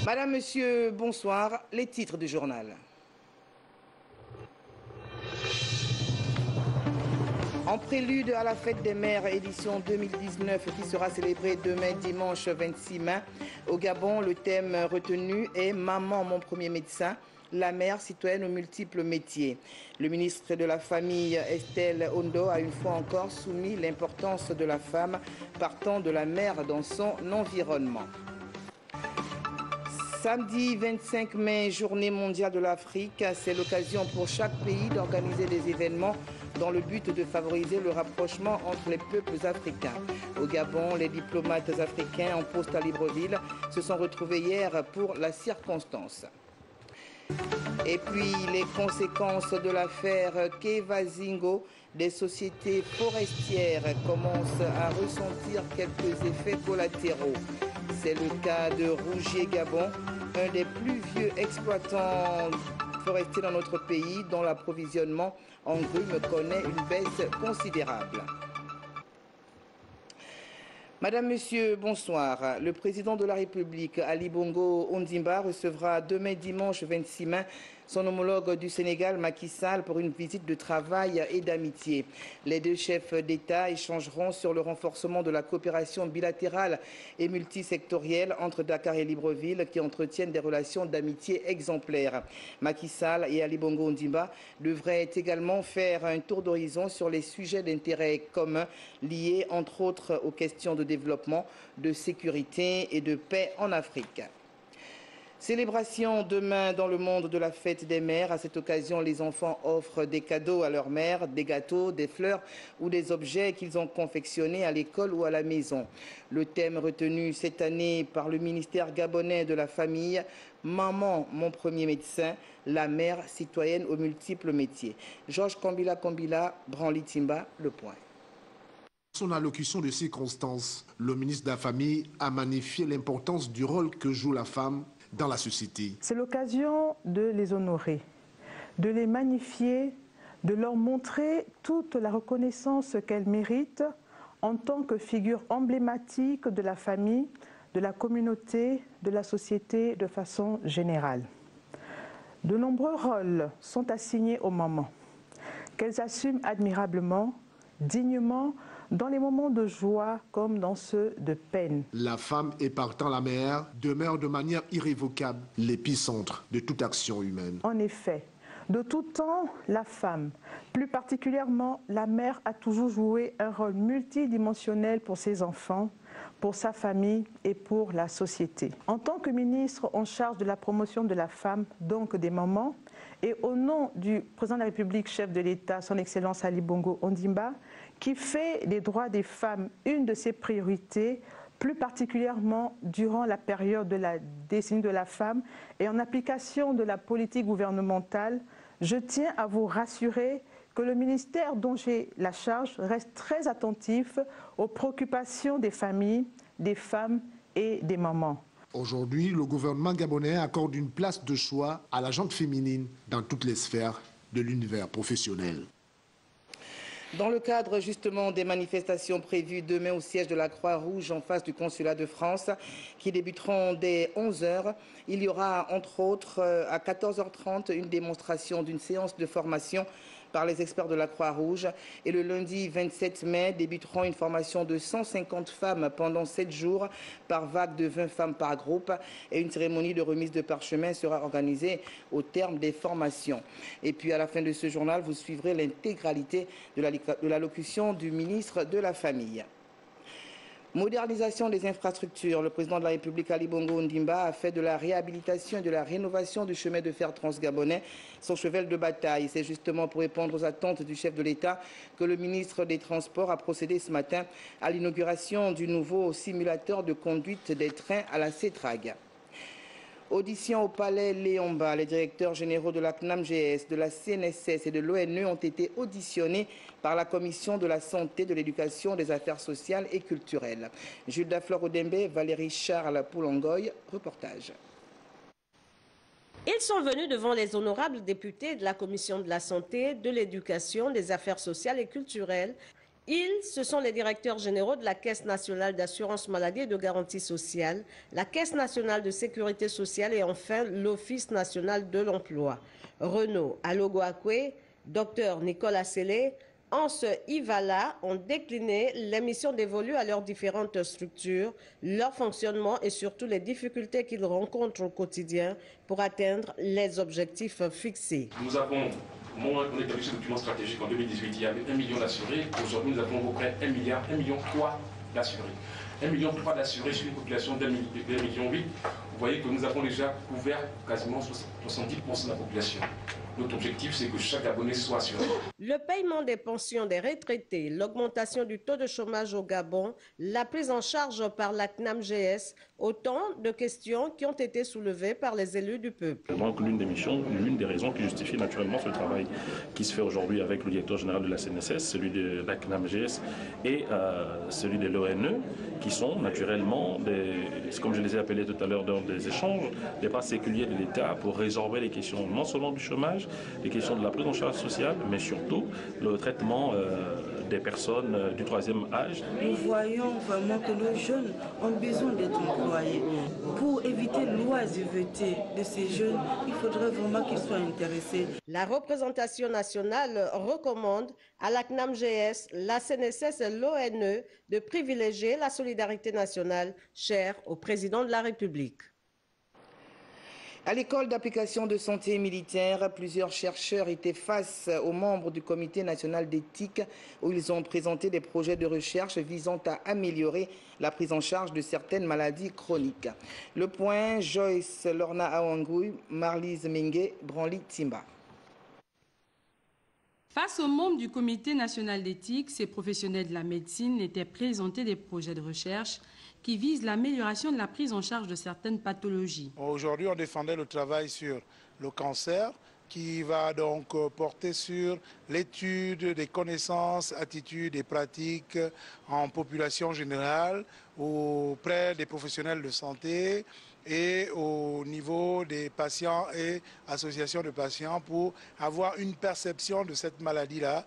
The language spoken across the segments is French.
Madame, Monsieur, bonsoir. Les titres du journal. En prélude à la fête des mères édition 2019 qui sera célébrée demain dimanche 26 mai, au Gabon, le thème retenu est « Maman, mon premier médecin ». La mère citoyenne aux multiples métiers. Le ministre de la Famille, Estelle Ondo, a une fois encore soumis l'importance de la femme partant de la mère dans son environnement. Samedi 25 mai, journée mondiale de l'Afrique, c'est l'occasion pour chaque pays d'organiser des événements dans le but de favoriser le rapprochement entre les peuples africains. Au Gabon, les diplomates africains en poste à Libreville se sont retrouvés hier pour la circonstance. Et puis, les conséquences de l'affaire Kevazingo, des sociétés forestières commencent à ressentir quelques effets collatéraux. C'est le cas de Rougier Gabon, un des plus vieux exploitants forestiers dans notre pays, dont l'approvisionnement en grumes connaît une baisse considérable. Madame, Monsieur, bonsoir. Le président de la République, Ali Bongo Ondimba, recevra demain dimanche 26 mai son homologue du Sénégal, Macky Sall, pour une visite de travail et d'amitié. Les deux chefs d'État échangeront sur le renforcement de la coopération bilatérale et multisectorielle entre Dakar et Libreville qui entretiennent des relations d'amitié exemplaires. Macky Sall et Ali Bongo Ondimba devraient également faire un tour d'horizon sur les sujets d'intérêt commun liés entre autres aux questions de développement, de sécurité et de paix en Afrique. Célébration demain dans le monde de la fête des mères. À cette occasion, les enfants offrent des cadeaux à leur mère, des gâteaux, des fleurs ou des objets qu'ils ont confectionnés à l'école ou à la maison. Le thème retenu cette année par le ministère gabonais de la Famille, Maman, mon premier médecin, la mère citoyenne aux multiples métiers. Georges Kambila, Branly Timba, Le Point. Son allocution de circonstances, le ministre de la Famille a magnifié l'importance du rôle que joue la femme dans la société. C'est l'occasion de les honorer, de les magnifier, de leur montrer toute la reconnaissance qu'elles méritent en tant que figure emblématique de la famille, de la communauté, de la société de façon générale. De nombreux rôles sont assignés aux mamans, qu'elles assument admirablement, dignement, dans les moments de joie comme dans ceux de peine. La femme et partant la mère demeure de manière irrévocable l'épicentre de toute action humaine. En effet, de tout temps, la femme, plus particulièrement la mère, a toujours joué un rôle multidimensionnel pour ses enfants, pour sa famille et pour la société. En tant que ministre en charge de la promotion de la femme, donc des mamans, et au nom du président de la République, chef de l'État, son Excellence Ali Bongo Ondimba, qui fait des droits des femmes une de ses priorités, plus particulièrement durant la période de la décennie de la femme et en application de la politique gouvernementale, je tiens à vous rassurer que le ministère dont j'ai la charge reste très attentif aux préoccupations des familles, des femmes et des mamans. Aujourd'hui, le gouvernement gabonais accorde une place de choix à la gente féminine dans toutes les sphères de l'univers professionnel. Dans le cadre justement des manifestations prévues demain au siège de la Croix-Rouge en face du consulat de France qui débuteront dès 11 h, il y aura entre autres à 14h30 une démonstration d'une séance de formation par les experts de la Croix-Rouge et le lundi 27 mai débuteront une formation de 150 femmes pendant 7 jours par vague de 20 femmes par groupe et une cérémonie de remise de parchemin sera organisée au terme des formations. Et puis à la fin de ce journal, vous suivrez l'intégralité de l'allocution du ministre de la Famille. Modernisation des infrastructures. Le président de la République, Ali Bongo Ondimba, a fait de la réhabilitation et de la rénovation du chemin de fer transgabonais son cheval de bataille. C'est justement pour répondre aux attentes du chef de l'État que le ministre des Transports a procédé ce matin à l'inauguration du nouveau simulateur de conduite des trains à la CETRAG. Audition au palais Léomba. Les directeurs généraux de la CNAMGS, de la CNSS et de l'ONE ont été auditionnés par la Commission de la Santé, de l'Éducation, des Affaires sociales et culturelles. Jules Daflor Odembe, Valérie Charles Poulongoy, reportage. Ils sont venus devant les honorables députés de la Commission de la Santé, de l'Éducation, des Affaires sociales et culturelles Ce sont les directeurs généraux de la Caisse nationale d'assurance maladie et de garantie sociale, la Caisse nationale de sécurité sociale et enfin l'Office national de l'emploi. Renaud Alogoakwe, Dr Nicolas Sellé, Anse Ivala ont décliné les missions dévolues à leurs différentes structures, leur fonctionnement et surtout les difficultés qu'ils rencontrent au quotidien pour atteindre les objectifs fixés. Nous avons, on a établi ce document stratégique en 2018, il y avait 1 million d'assurés. Aujourd'hui, nous avons à peu près 1 million 3 d'assurés. 1 million 3 d'assurés sur une population d'1,8 million. Vous voyez que nous avons déjà couvert quasiment 70% de la population. Notre objectif, c'est que chaque abonné soit assuré. Le paiement des pensions des retraités, l'augmentation du taux de chômage au Gabon, la prise en charge par la CNAM-GS, autant de questions qui ont été soulevées par les élus du peuple. Donc l'une des missions, l'une des raisons qui justifie naturellement ce travail qui se fait aujourd'hui avec le directeur général de la CNSS, celui de la CNAM-GS et celui de l'ONE, qui sont naturellement, comme je les ai appelés tout à l'heure dans des échanges, des pas séculiers de l'État pour résorber les questions non seulement du chômage, les questions de la prise en charge sociale, mais surtout le traitement des personnes du troisième âge. Nous voyons vraiment que nos jeunes ont besoin d'être employés. Pour éviter l'oisiveté de ces jeunes, il faudrait vraiment qu'ils soient intéressés. La représentation nationale recommande à la CNAM-GS, la CNSS et l'ONE de privilégier la solidarité nationale chère au président de la République. À l'école d'application de santé militaire, plusieurs chercheurs étaient face aux membres du comité national d'éthique où ils ont présenté des projets de recherche visant à améliorer la prise en charge de certaines maladies chroniques. Le point, Joyce Lorna Awangui, Marlise Mengue, Branly Timba. Face aux membres du comité national d'éthique, ces professionnels de la médecine étaient présentés des projets de recherche qui visent l'amélioration de la prise en charge de certaines pathologies. Aujourd'hui, on défendait le travail sur le cancer qui va donc porter sur l'étude des connaissances, attitudes et pratiques en population générale auprès des professionnels de santé et au niveau des patients et associations de patients pour avoir une perception de cette maladie-là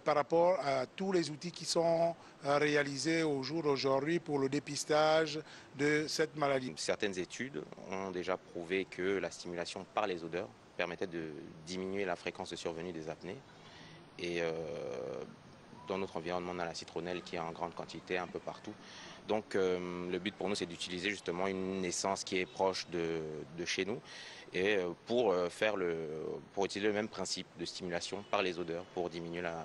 par rapport à tous les outils qui sont réalisés au jour d'aujourd'hui pour le dépistage de cette maladie. Certaines études ont déjà prouvé que la stimulation par les odeurs permettait de diminuer la fréquence de survenue des apnées. Et dans notre environnement, on a la citronnelle qui est en grande quantité un peu partout. Donc le but pour nous, c'est d'utiliser justement une essence qui est proche de chez nous et pour utiliser le même principe de stimulation par les odeurs pour diminuer la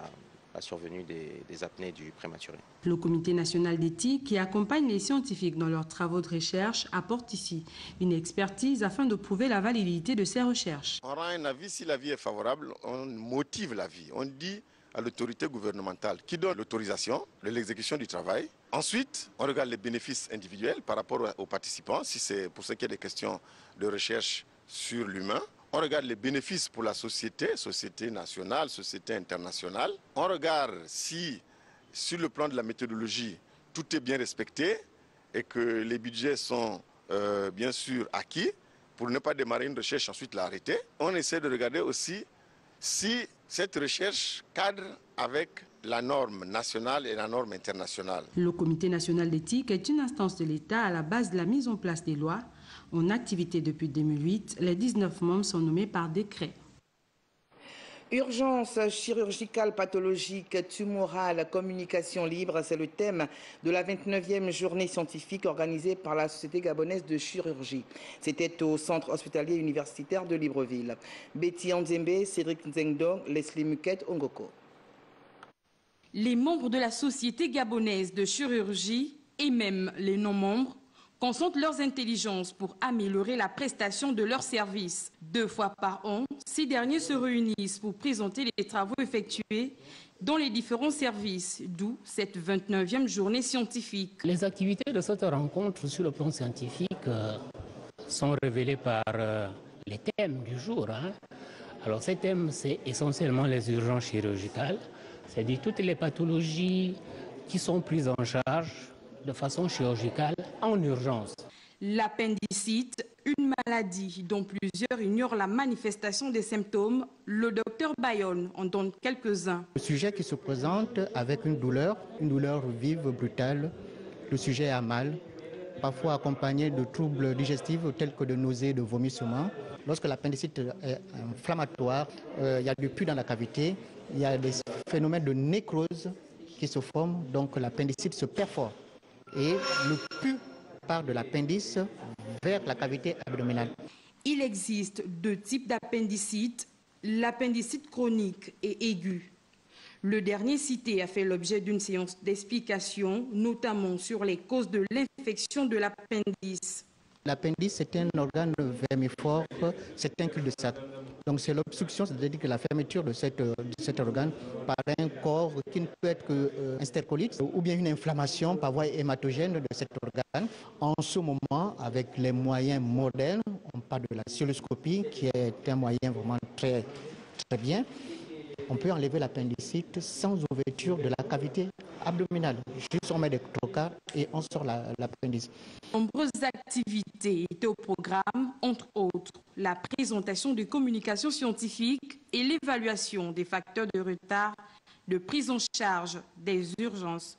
survenue des apnées du prématuré. Le comité national d'éthique qui accompagne les scientifiques dans leurs travaux de recherche apporte ici une expertise afin de prouver la validité de ces recherches. On rend un avis, si l'avis est favorable, on motive l'avis. On dit à l'autorité gouvernementale qui donne l'autorisation de l'exécution du travail. Ensuite, on regarde les bénéfices individuels par rapport aux participants, si c'est pour ce qui est des questions de recherche sur l'humain. On regarde les bénéfices pour la société, société nationale, société internationale. On regarde si, sur le plan de la méthodologie, tout est bien respecté et que les budgets sont bien sûr acquis pour ne pas démarrer une recherche ensuite l'arrêter. On essaie de regarder aussi si cette recherche cadre avec la norme nationale et la norme internationale. Le comité national d'éthique est une instance de l'État à la base de la mise en place des lois. En activité depuis 2008, les 19 membres sont nommés par décret. Urgence chirurgicale pathologique, tumorale, communication libre, c'est le thème de la 29e journée scientifique organisée par la Société gabonaise de chirurgie. C'était au centre hospitalier universitaire de Libreville. Betty Anzembe, Cédric Nzengdong, Leslie Muket, Ongoko. Les membres de la Société gabonaise de chirurgie et même les non-membres concentrent leurs intelligences pour améliorer la prestation de leurs services. 2 fois par an, ces derniers se réunissent pour présenter les travaux effectués dans les différents services, d'où cette 29e journée scientifique. Les activités de cette rencontre sur le plan scientifique sont révélées par les thèmes du jour. Alors ces thèmes, c'est essentiellement les urgences chirurgicales, c'est-à-dire toutes les pathologies qui sont prises en charge de façon chirurgicale en urgence. L'appendicite, Une maladie dont plusieurs ignorent la manifestation des symptômes, le docteur Bayonne en donne quelques-uns. Le sujet qui se présente avec une douleur vive, brutale. Le sujet a mal, parfois accompagné de troubles digestifs tels que de nausées, de vomissements. Lorsque l'appendicite est inflammatoire, il y a du pus dans la cavité, il y a des phénomènes de nécrose qui se forment, donc l'appendicite se perfore. Et le pus part de l'appendice vers la cavité abdominale. Il existe deux types d'appendicite, l'appendicite chronique et aigu. Le dernier cité a fait l'objet d'une séance d'explication, notamment sur les causes de l'infection de l'appendice. L'appendice, c'est un organe vermiforme, c'est un cul-de-sac. Donc c'est l'obstruction, c'est-à-dire que la fermeture de cet organe par un corps qui ne peut être qu'un stercolite ou bien une inflammation par voie hématogène de cet organe. En ce moment, avec les moyens modernes, on parle de la cystoscopie qui est un moyen vraiment très bien. On peut enlever l'appendicite sans ouverture de la cavité abdominale. Juste on met des trocars et on sort l'appendice. Nombreuses activités étaient au programme, entre autres la présentation de communications scientifiques et l'évaluation des facteurs de retard de prise en charge des urgences.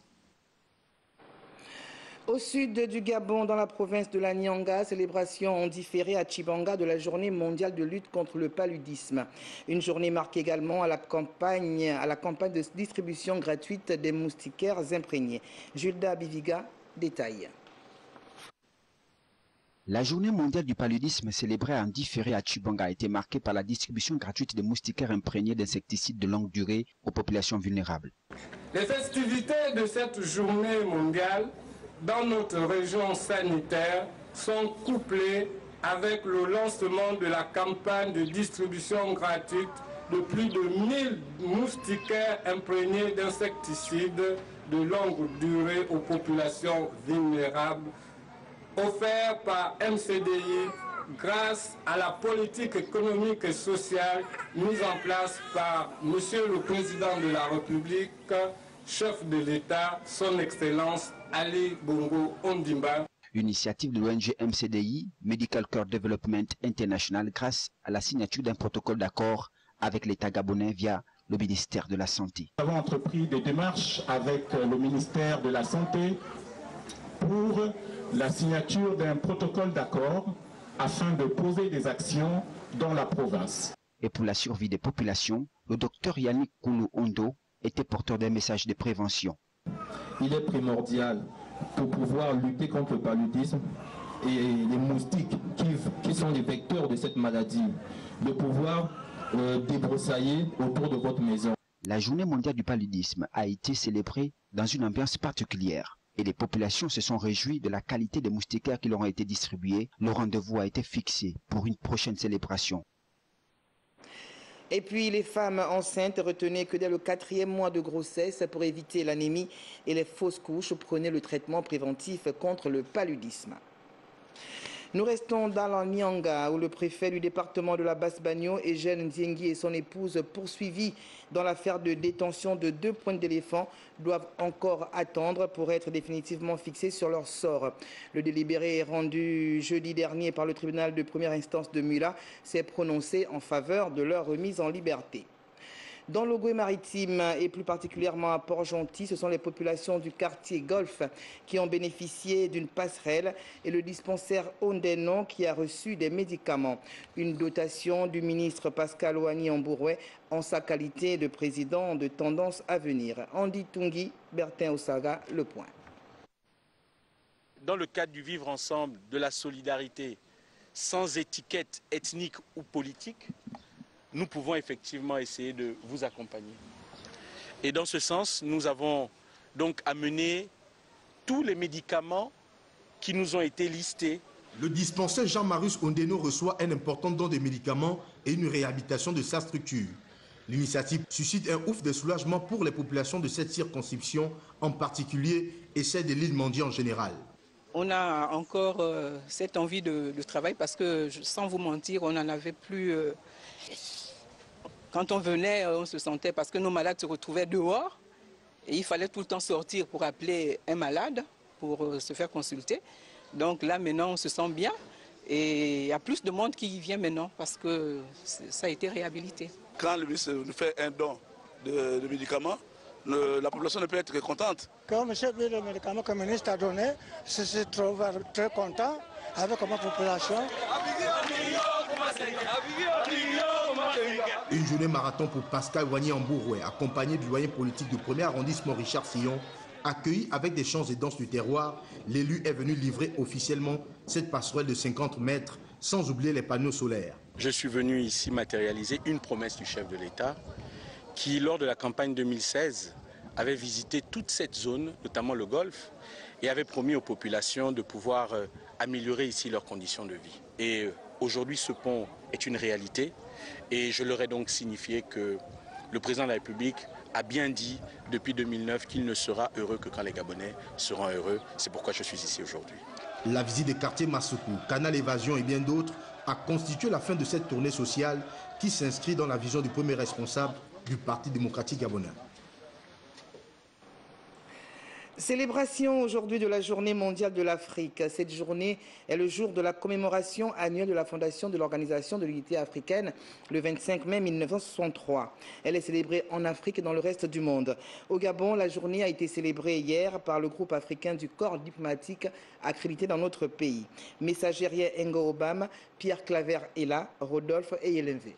Au sud du Gabon, dans la province de la Nyanga, célébration ont différé à Tchibanga de la journée mondiale de lutte contre le paludisme. Une journée marquée également à la campagne de distribution gratuite des moustiquaires imprégnés. Julda Biviga détaille. La journée mondiale du paludisme célébrée en différé à Tchibanga a été marquée par la distribution gratuite des moustiquaires imprégnés d'insecticides de longue durée aux populations vulnérables. Les festivités de cette journée mondiale dans notre région sanitaire sont couplées avec le lancement de la campagne de distribution gratuite de plus de 1000 moustiquaires imprégnés d'insecticides de longue durée aux populations vulnérables, offert par MCDI grâce à la politique économique et sociale mise en place par Monsieur le Président de la République, chef de l'État, son Excellence Ali Bongo Ondimba. Initiative de l'ONG MCDI, Medical Care Development International, grâce à la signature d'un protocole d'accord avec l'État gabonais via le ministère de la Santé. Nous avons entrepris des démarches avec le ministère de la Santé pour la signature d'un protocole d'accord afin de poser des actions dans la province. Et pour la survie des populations, le docteur Yannick Koulou Ondo était porteur d'un message de prévention. Il est primordial pour pouvoir lutter contre le paludisme et les moustiques qui sont les vecteurs de cette maladie, de pouvoir débroussailler autour de votre maison. La journée mondiale du paludisme a été célébrée dans une ambiance particulière et les populations se sont réjouies de la qualité des moustiquaires qui leur ont été distribués. Le rendez-vous a été fixé pour une prochaine célébration. Et puis les femmes enceintes, retenaient que dès le 4e mois de grossesse, pour éviter l'anémie et les fausses couches, prenaient le traitement préventif contre le paludisme. Nous restons dans la Nyanga, où le préfet du département de la Basse-Bagno, Eugène Ndiengui, et son épouse, poursuivis dans l'affaire de détention de 2 pointes d'éléphant, doivent encore attendre pour être définitivement fixés sur leur sort. Le délibéré rendu jeudi dernier par le tribunal de première instance de Mula s'est prononcé en faveur de leur remise en liberté. Dans l'Ogooué maritime et plus particulièrement à Port-Gentil, ce sont les populations du quartier Golfe qui ont bénéficié d'une passerelle et le dispensaire Ondeno qui a reçu des médicaments. Une dotation du ministre Pascal Ouani-Ambouroué en sa qualité de président de Tendance à venir. Andy Tungi, Bertin Osaga, Le Point. Dans le cadre du vivre ensemble, de la solidarité, sans étiquette ethnique ou politique, nous pouvons effectivement essayer de vous accompagner. Et dans ce sens, nous avons donc amené tous les médicaments qui nous ont été listés. Le dispensaire Jean-Marius Ondeno reçoit un important don de médicaments et une réhabilitation de sa structure. L'initiative suscite un ouf de soulagement pour les populations de cette circonscription en particulier et celle de l'île Mandi en général. On a encore cette envie de travail parce que, sans vous mentir, on n'en avait plus... Quand on venait, on se sentait, parce que nos malades se retrouvaient dehors, et il fallait tout le temps sortir pour appeler un malade, pour se faire consulter. Donc là, maintenant, on se sent bien. Et il y a plus de monde qui vient maintenant parce que ça a été réhabilité. Quand le ministre nous fait un don de médicaments, la population ne peut être que contente. Quand M. vu le médicament que le ministre a donné, je suis très content avec ma population. Une journée marathon pour Pascal Wagné-Ambouroué, accompagné du doyen politique du 1er arrondissement Richard Sillon. Accueilli avec des chants et danses du terroir, l'élu est venu livrer officiellement cette passerelle de 50 mètres, sans oublier les panneaux solaires. Je suis venu ici matérialiser une promesse du chef de l'État qui, lors de la campagne 2016, avait visité toute cette zone, notamment le Golfe, et avait promis aux populations de pouvoir améliorer ici leurs conditions de vie. Et aujourd'hui, ce pont est une réalité et je leur ai donc signifié que le président de la République a bien dit depuis 2009 qu'il ne sera heureux que quand les Gabonais seront heureux. C'est pourquoi je suis ici aujourd'hui. La visite des quartiers Massoukou, Canal Évasion et bien d'autres a constitué la fin de cette tournée sociale qui s'inscrit dans la vision du premier responsable du Parti démocratique gabonais. Célébration aujourd'hui de la Journée mondiale de l'Afrique. Cette journée est le jour de la commémoration annuelle de la fondation de l'Organisation de l'Unité africaine le 25 mai 1963. Elle est célébrée en Afrique et dans le reste du monde. Au Gabon, la journée a été célébrée hier par le groupe africain du corps diplomatique accrédité dans notre pays. Messagérien Ngo Obama, Pierre Claver est là, Rodolphe et Yelenvé.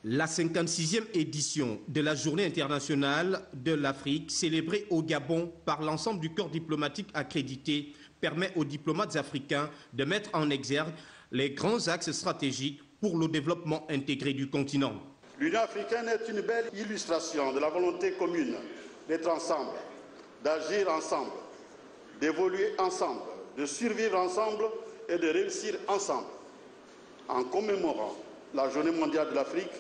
La 56e édition de la Journée internationale de l'Afrique, célébrée au Gabon par l'ensemble du corps diplomatique accrédité, permet aux diplomates africains de mettre en exergue les grands axes stratégiques pour le développement intégré du continent. L'Union africaine est une belle illustration de la volonté commune d'être ensemble, d'agir ensemble, d'évoluer ensemble, de survivre ensemble et de réussir ensemble. En commémorant la Journée mondiale de l'Afrique,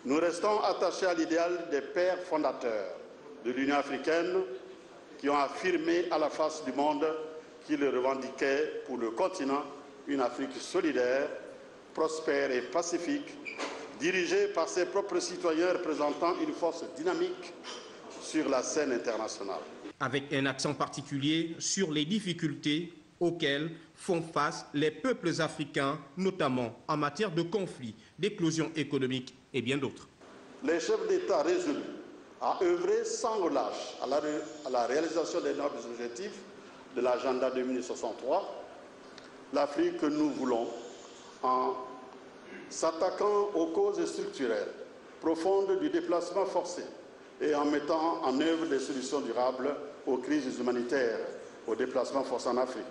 nous restons attachés à l'idéal des pères fondateurs de l'Union africaine qui ont affirmé à la face du monde qu'ils le revendiquaient pour le continent une Afrique solidaire, prospère et pacifique, dirigée par ses propres citoyens représentant une force dynamique sur la scène internationale. Avec un accent particulier sur les difficultés auxquelles font face les peuples africains, notamment en matière de conflits, d'éclosion économique et bien d'autres. Les chefs d'État résolus à œuvrer sans relâche à la réalisation des nobles objectifs de l'agenda 2063, l'Afrique que nous voulons, en s'attaquant aux causes structurelles profondes du déplacement forcé et en mettant en œuvre des solutions durables aux crises humanitaires, au déplacement forcé en Afrique.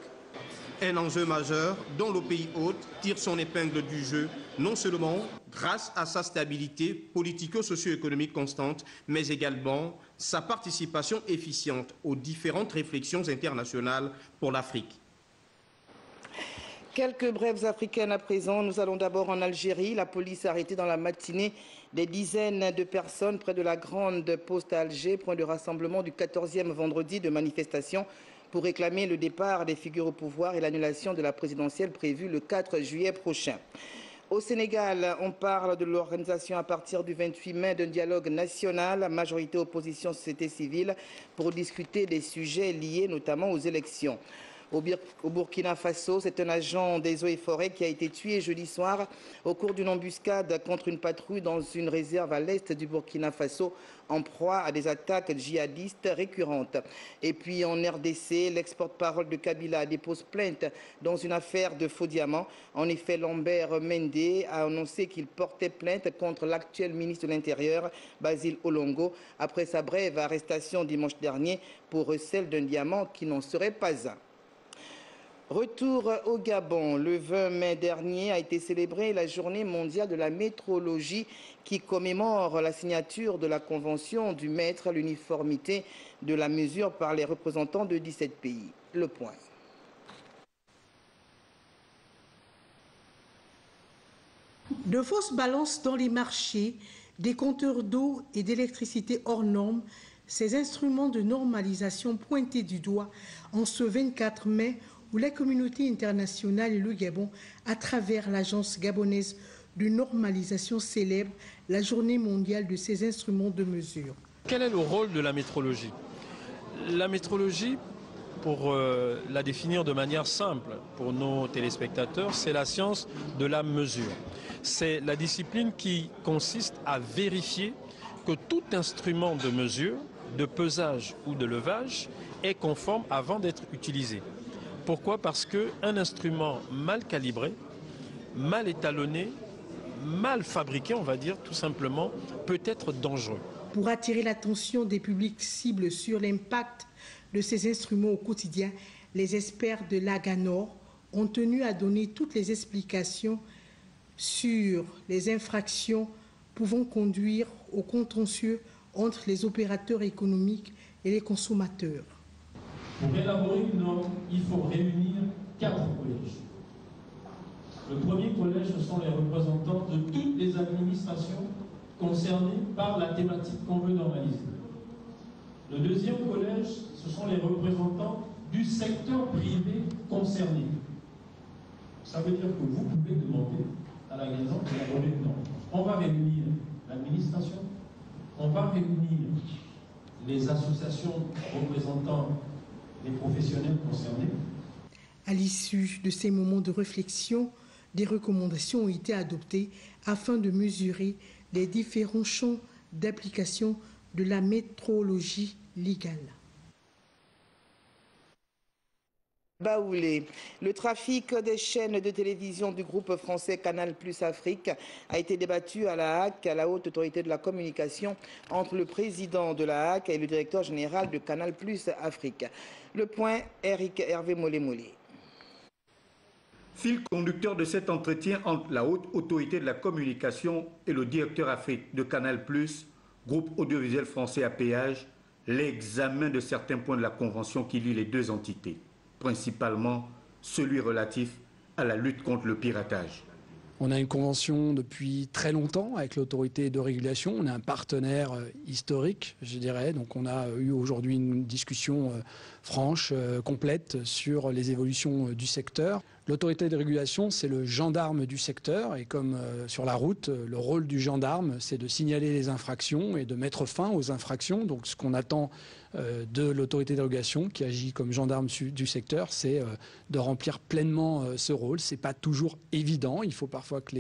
Un enjeu majeur dont le pays hôte tire son épingle du jeu, non seulement grâce à sa stabilité politico-socio-économique constante, mais également sa participation efficiente aux différentes réflexions internationales pour l'Afrique. Quelques brèves africaines à présent. Nous allons d'abord en Algérie. La police a arrêté dans la matinée des dizaines de personnes près de la grande poste à Alger, point de rassemblement du 14e vendredi de manifestation pour réclamer le départ des figures au pouvoir et l'annulation de la présidentielle prévue le 4 juillet prochain. Au Sénégal, on parle de l'organisation à partir du 28 mai d'un dialogue national, majorité opposition société civile, pour discuter des sujets liés notamment aux élections. Au Burkina Faso, c'est un agent des eaux et forêts qui a été tué jeudi soir au cours d'une embuscade contre une patrouille dans une réserve à l'est du Burkina Faso, en proie à des attaques djihadistes récurrentes. Et puis en RDC, l'ex-porte-parole de Kabila dépose plainte dans une affaire de faux diamants. En effet, Lambert Mende a annoncé qu'il portait plainte contre l'actuel ministre de l'Intérieur, Basile Olongo, après sa brève arrestation dimanche dernier pour recel d'un diamant qui n'en serait pas un. Retour au Gabon. Le 20 mai dernier a été célébrée la Journée mondiale de la métrologie qui commémore la signature de la Convention du mètre à l'uniformité de la mesure par les représentants de 17 pays. Le point. De fausses balances dans les marchés, des compteurs d'eau et d'électricité hors normes, ces instruments de normalisation pointés du doigt en ce 24 mai où la communauté internationale et le Gabon, à travers l'agence gabonaise de normalisation, célèbre la journée mondiale de ces instruments de mesure. Quel est le rôle de la métrologie? La métrologie pour la définir de manière simple pour nos téléspectateurs, c'est la science de la mesure. C'est la discipline qui consiste à vérifier que tout instrument de mesure, de pesage ou de levage est conforme avant d'être utilisé. Pourquoi? Parce qu'un instrument mal calibré, mal étalonné, mal fabriqué, on va dire tout simplement, peut être dangereux. Pour attirer l'attention des publics cibles sur l'impact de ces instruments au quotidien, les experts de l'AGANOR ont tenu à donner toutes les explications sur les infractions pouvant conduire au contentieux entre les opérateurs économiques et les consommateurs. Pour élaborer une norme, il faut réunir 4 collèges. Le premier collège, ce sont les représentants de toutes les administrations concernées par la thématique qu'on veut normaliser. Le deuxième collège, ce sont les représentants du secteur privé concerné. Ça veut dire que vous pouvez demander à la maison d'élaborer une norme. On va réunir l'administration, on va réunir les associations représentant les professionnels concernés. À l'issue de ces moments de réflexion, des recommandations ont été adoptées afin de mesurer les différents champs d'application de la métrologie légale. Baoulé. Le trafic des chaînes de télévision du groupe français Canal Plus Afrique a été débattu à la HAC, à la Haute Autorité de la Communication, entre le président de la HAC et le directeur général de Canal Plus Afrique. Le point, Eric Hervé Molé-Molé. Fil conducteur de cet entretien entre la Haute Autorité de la Communication et le directeur Afrique de Canal Plus, groupe audiovisuel français à péage, l'examen de certains points de la convention qui lie les deux entités, principalement celui relatif à la lutte contre le piratage. On a une convention depuis très longtemps avec l'autorité de régulation. On est un partenaire historique, je dirais. Donc on a eu aujourd'hui une discussion franche, complète sur les évolutions du secteur. L'autorité de régulation, c'est le gendarme du secteur. Et comme sur la route, le rôle du gendarme, c'est de signaler les infractions et de mettre fin aux infractions. Donc ce qu'on attend de l'autorité de régulation, qui agit comme gendarme du secteur, c'est de remplir pleinement ce rôle. Ce n'est pas toujours évident. Il faut parfois que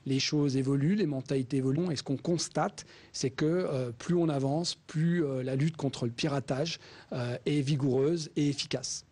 les choses évoluent, les mentalités évoluent. Et ce qu'on constate, c'est que plus on avance, plus la lutte contre le piratage est vigoureuse et efficace.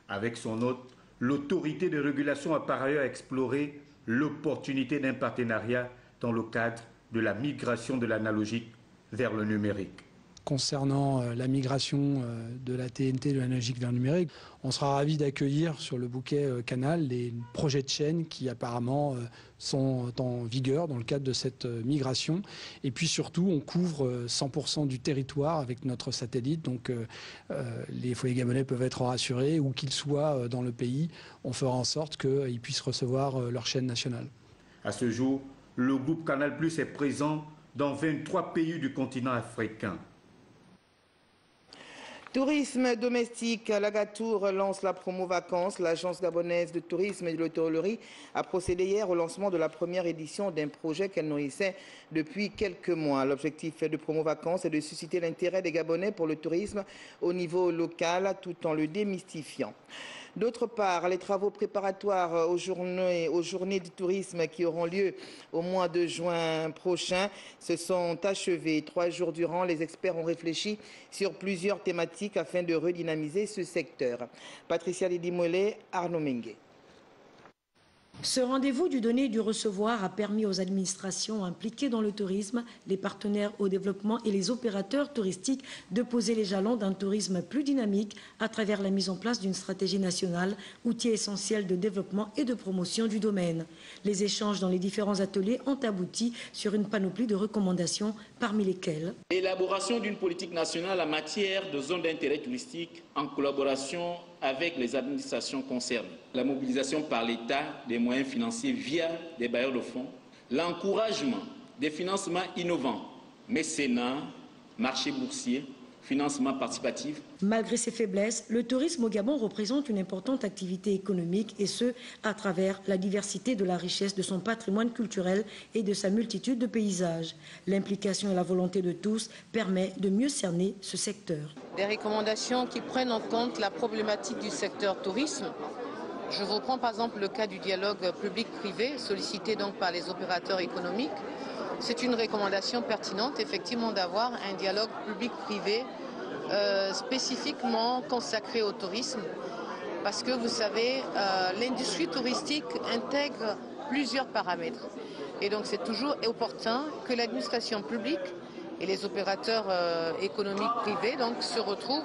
Avec son hôte, l'autorité de régulation a par ailleurs exploré l'opportunité d'un partenariat dans le cadre de la migration de l'analogique vers le numérique. Concernant la migration de la TNT, de l'analogique vers le numérique, on sera ravis d'accueillir sur le bouquet Canal les projets de chaîne qui apparemment sont en vigueur dans le cadre de cette migration. Et puis surtout, on couvre 100% du territoire avec notre satellite. Donc les foyers gabonais peuvent être rassurés, où qu'ils soient dans le pays, on fera en sorte qu'ils puissent recevoir leur chaîne nationale. À ce jour, le groupe Canal+ est présent dans 23 pays du continent africain. Tourisme domestique, l'Agatour lance la promo vacances. L'agence gabonaise de tourisme et de l'hôtellerie a procédé hier au lancement de la première édition d'un projet qu'elle nourrissait depuis quelques mois. L'objectif de promo vacances est de susciter l'intérêt des Gabonais pour le tourisme au niveau local tout en le démystifiant. D'autre part, les travaux préparatoires aux journées du tourisme qui auront lieu au mois de juin prochain se sont achevés. 3 jours durant, les experts ont réfléchi sur plusieurs thématiques afin de redynamiser ce secteur. Patricia Lidimolé, Arnaud Mengue. Ce rendez-vous du donner et du recevoir a permis aux administrations impliquées dans le tourisme, les partenaires au développement et les opérateurs touristiques de poser les jalons d'un tourisme plus dynamique à travers la mise en place d'une stratégie nationale, outil essentiel de développement et de promotion du domaine. Les échanges dans les différents ateliers ont abouti sur une panoplie de recommandations, parmi lesquelles l'élaboration d'une politique nationale en matière de zones d'intérêt touristique en collaboration avec les administrations concernées, la mobilisation par l'État des moyens financiers via des bailleurs de fonds, l'encouragement des financements innovants, mécénat, marché boursier, financement participatif. Malgré ses faiblesses, le tourisme au Gabon représente une importante activité économique et ce, à travers la diversité de la richesse de son patrimoine culturel et de sa multitude de paysages. L'implication et la volonté de tous permet de mieux cerner ce secteur. Des recommandations qui prennent en compte la problématique du secteur tourisme. Je vous prends par exemple le cas du dialogue public-privé sollicité donc par les opérateurs économiques. C'est une recommandation pertinente effectivement d'avoir un dialogue public-privé spécifiquement consacré au tourisme parce que vous savez l'industrie touristique intègre plusieurs paramètres et donc c'est toujours opportun que l'administration publique et les opérateurs économiques privés donc se retrouvent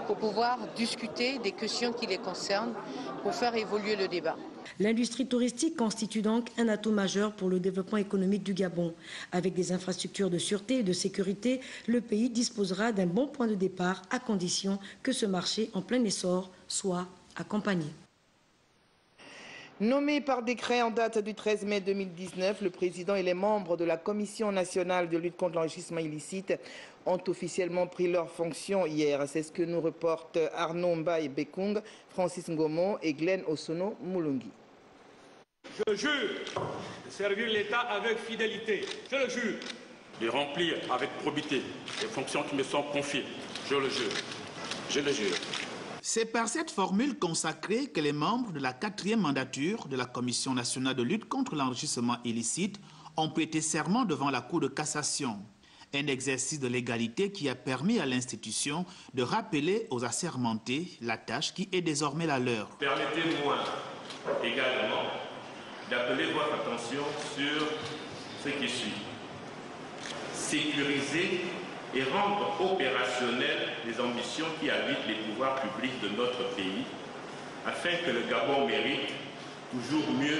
pour pouvoir discuter des questions qui les concernent pour faire évoluer le débat. L'industrie touristique constitue donc un atout majeur pour le développement économique du Gabon. Avec des infrastructures de sûreté et de sécurité, le pays disposera d'un bon point de départ à condition que ce marché en plein essor soit accompagné. Nommé par décret en date du 13 mai 2019, le président et les membres de la Commission nationale de lutte contre l'enrichissement illicite ont officiellement pris leurs fonctions hier. C'est ce que nous reportent Arnaud Mbaye Bekung, Francis Ngomo et Glenn Osono Moulungi. Je jure de servir l'État avec fidélité. Je le jure. De remplir avec probité les fonctions qui me sont confiées. Je le jure. Je le jure. C'est par cette formule consacrée que les membres de la 4e mandature de la Commission nationale de lutte contre l'enrichissement illicite ont prêté serment devant la Cour de cassation. Un exercice de légalité qui a permis à l'institution de rappeler aux assermentés la tâche qui est désormais la leur. Permettez-moi également d'appeler votre attention sur ce qui suit. Sécuriser et rendre opérationnelles les ambitions qui habitent les pouvoirs publics de notre pays, afin que le Gabon mérite toujours mieux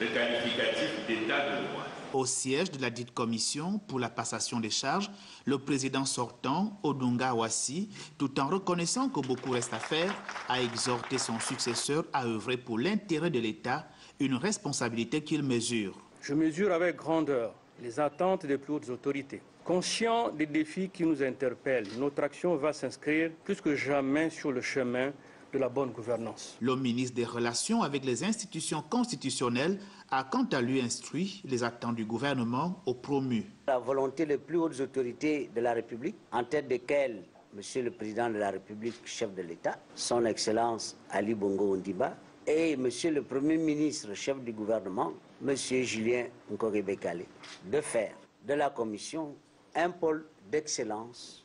le qualificatif d'état de droit. Au siège de la dite commission pour la passation des charges, le président sortant, Odunga Wassi, tout en reconnaissant que beaucoup reste à faire, a exhorté son successeur à œuvrer pour l'intérêt de l'État, une responsabilité qu'il mesure. Je mesure avec grandeur les attentes des plus hautes autorités. Conscient des défis qui nous interpellent, notre action va s'inscrire plus que jamais sur le chemin de la bonne gouvernance. Le ministre des Relations avec les institutions constitutionnelles a quant à lui instruit les attentes du gouvernement au promu. La volonté des plus hautes autorités de la République, en tête desquelles Monsieur le Président de la République, chef de l'État, Son Excellence Ali Bongo Ondimba, et Monsieur le Premier ministre, chef du gouvernement, Monsieur Julien Nkogé-Bekale, de faire de la Commission un pôle d'excellence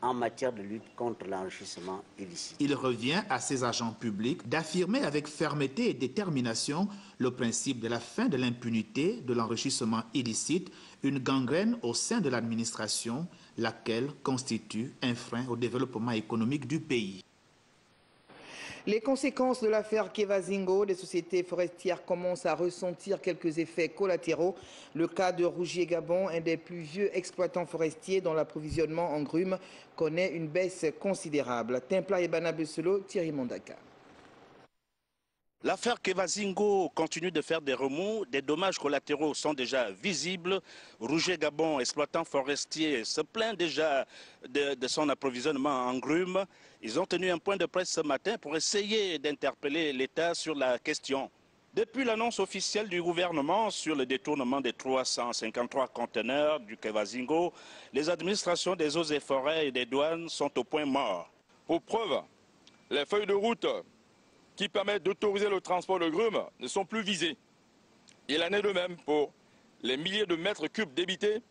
en matière de lutte contre l'enrichissement illicite. Il revient à ses agents publics d'affirmer avec fermeté et détermination le principe de la fin de l'impunité de l'enrichissement illicite, une gangrène au sein de l'administration, laquelle constitue un frein au développement économique du pays. Les conséquences de l'affaire Kevazingo, des sociétés forestières commencent à ressentir quelques effets collatéraux. Le cas de Rougier Gabon, un des plus vieux exploitants forestiers dont l'approvisionnement en grumes connaît une baisse considérable. Templa et Banabeselo, Thierry Mondaka. L'affaire Kevazingo continue de faire des remous, des dommages collatéraux sont déjà visibles. Rougier Gabon, exploitant forestier, se plaint déjà de son approvisionnement en grumes. Ils ont tenu un point de presse ce matin pour essayer d'interpeller l'État sur la question. Depuis l'annonce officielle du gouvernement sur le détournement des 353 conteneurs du Kevazingo, les administrations des eaux et forêts et des douanes sont au point mort. Pour preuve, les feuilles de route qui permettent d'autoriser le transport de grumes ne sont plus visées. Il en est de même pour les milliers de mètres cubes débités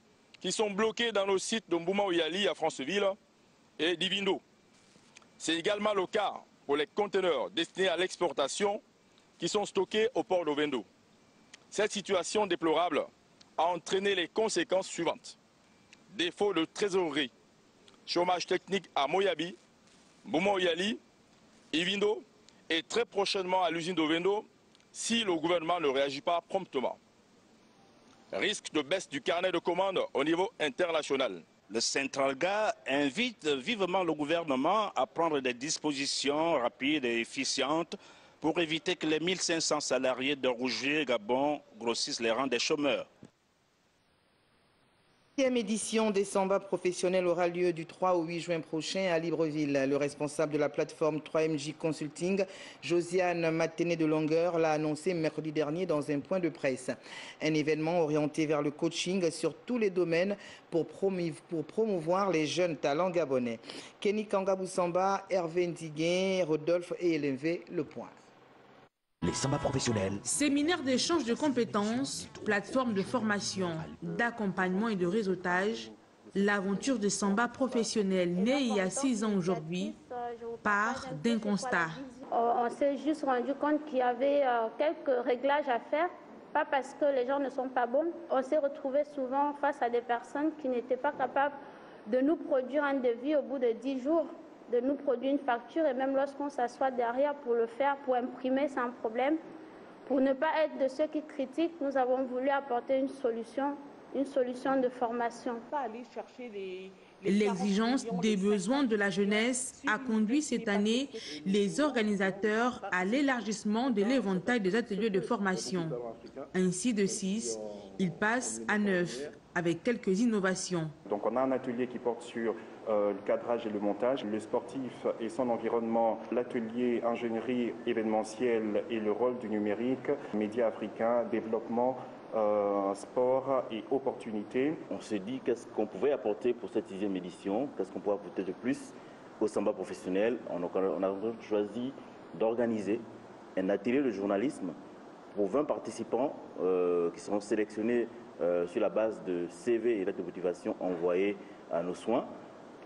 qui sont bloqués dans nos sites de Mbouma-Oyali à Franceville et d'Ivindo. C'est également le cas pour les conteneurs destinés à l'exportation qui sont stockés au port d'Ovendo. Cette situation déplorable a entraîné les conséquences suivantes. Défaut de trésorerie, chômage technique à Moyabi, Mbouma-Oyali, Ivindo et très prochainement à l'usine d'Ovendo si le gouvernement ne réagit pas promptement. Risque de baisse du carnet de commandes au niveau international. Le Centralga invite vivement le gouvernement à prendre des dispositions rapides et efficientes pour éviter que les 1500 salariés de Rougier Gabon grossissent les rangs des chômeurs. La 10e édition des Samba professionnels aura lieu du 3 au 8 juin prochain à Libreville. Le responsable de la plateforme 3MJ Consulting, Josiane Maténé de Longueur, l'a annoncé mercredi dernier dans un point de presse. Un événement orienté vers le coaching sur tous les domaines pour promouvoir les jeunes talents gabonais. Kenny Kangabou Samba, Hervé Ndiguin, Rodolphe et LMV, le point. Les Samba professionnels. Séminaire d'échange de compétences, plateforme de formation, d'accompagnement et de réseautage. L'aventure des Samba professionnels, née il y a 6 ans aujourd'hui, part d'un constat. On s'est juste rendu compte qu'il y avait quelques réglages à faire, pas parce que les gens ne sont pas bons. On s'est retrouvé souvent face à des personnes qui n'étaient pas capables de nous produire un devis au bout de 10 jours. De nous produire une facture et même lorsqu'on s'assoit derrière pour le faire, pour imprimer, c'est un problème. Pour ne pas être de ceux qui critiquent, nous avons voulu apporter une solution de formation. L'exigence des besoins de la jeunesse a conduit cette année les organisateurs à l'élargissement de l'éventail des ateliers de formation. Ainsi de 6, ils passent à 9 avec quelques innovations. Donc on a un atelier qui porte sur le cadrage et le montage, le sportif et son environnement, l'atelier ingénierie événementielle et le rôle du numérique, médias africains, développement, sport et opportunités. On s'est dit qu'est-ce qu'on pouvait apporter pour cette 6e édition, qu'est-ce qu'on pouvait apporter de plus au Samba professionnel. On a choisi d'organiser un atelier de journalisme pour 20 participants qui seront sélectionnés sur la base de CV et lettres de motivation envoyées à nos soins.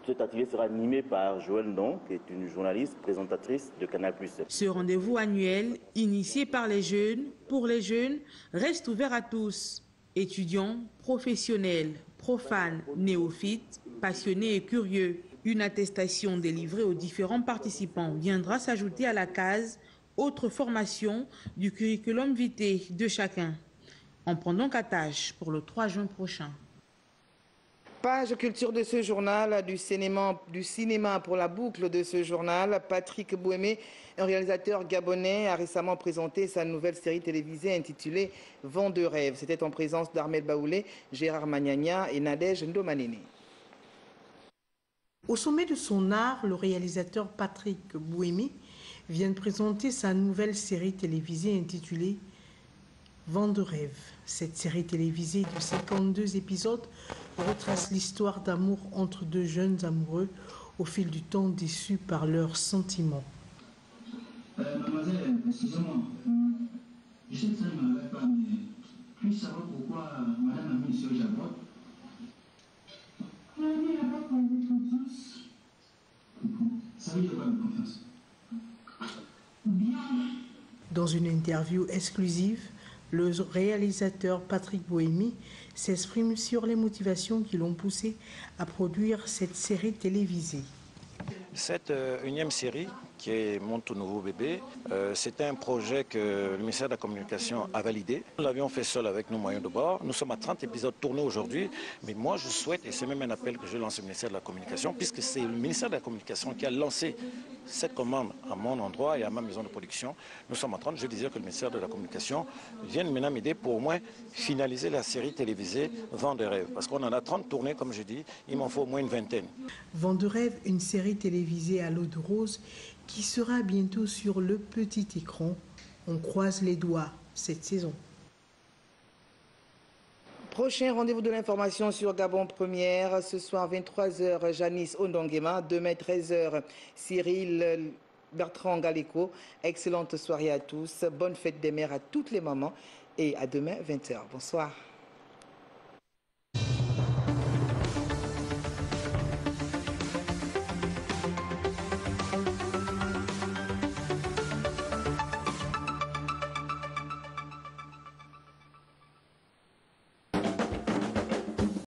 Cet atelier sera animé par Joël Ndon, qui est une journaliste présentatrice de Canal+. Ce rendez-vous annuel, initié par les jeunes, pour les jeunes, reste ouvert à tous. Étudiants, professionnels, profanes, néophytes, passionnés et curieux. Une attestation délivrée aux différents participants viendra s'ajouter à la case « Autre formation » du curriculum vitae de chacun. En prenant attache pour le 3 juin prochain. Page culture de ce journal, du cinéma pour la boucle de ce journal. Patrick Bouémé, un réalisateur gabonais, a récemment présenté sa nouvelle série télévisée intitulée Vent de rêve. C'était en présence d'Armel Baoulé, Gérard Magnagna et Nadège Ndomanene. Au sommet de son art, le réalisateur Patrick Bouémé vient de présenter sa nouvelle série télévisée intitulée Vent de rêve. Cette série télévisée de 52 épisodes retrace l'histoire d'amour entre deux jeunes amoureux au fil du temps déçus par leurs sentiments. Mademoiselle, excusez-moi. Je sais que ça ne m'arrive pas, mais puis-je savoir pourquoi madame a mis ce jabot? La nuit n'a pas conduit confiance. Ça veut dire quoi, la confiance? Bien. Dans une interview exclusive, le réalisateur Patrick Bouémé s'exprime sur les motivations qui l'ont poussé à produire cette série télévisée. Cette unième série, qui est mon tout nouveau bébé, c'était un projet que le ministère de la Communication a validé. Nous l'avions fait seul avec nos moyens de bord. Nous sommes à 30 épisodes tournés aujourd'hui, mais moi je souhaite, et c'est même un appel que je lance au ministère de la Communication, puisque c'est le ministère de la Communication qui a lancé cette commande à mon endroit et à ma maison de production. Nous sommes en train, je disais que le ministère de la Communication vienne maintenant m'aider pour au moins finaliser la série télévisée Vent de rêve. Parce qu'on en a 30 tournées, comme je dis, il m'en faut au moins une vingtaine. Vent de rêve, une série télévisée à l'eau de rose qui sera bientôt sur le petit écran. On croise les doigts cette saison. Prochain rendez-vous de l'information sur Gabon Première. Ce soir, 23h, Janice Ondongema. Demain, 13h, Cyril Bertrand Galeko. Excellente soirée à tous. Bonne fête des mères à toutes les mamans. Et à demain, 20h. Bonsoir.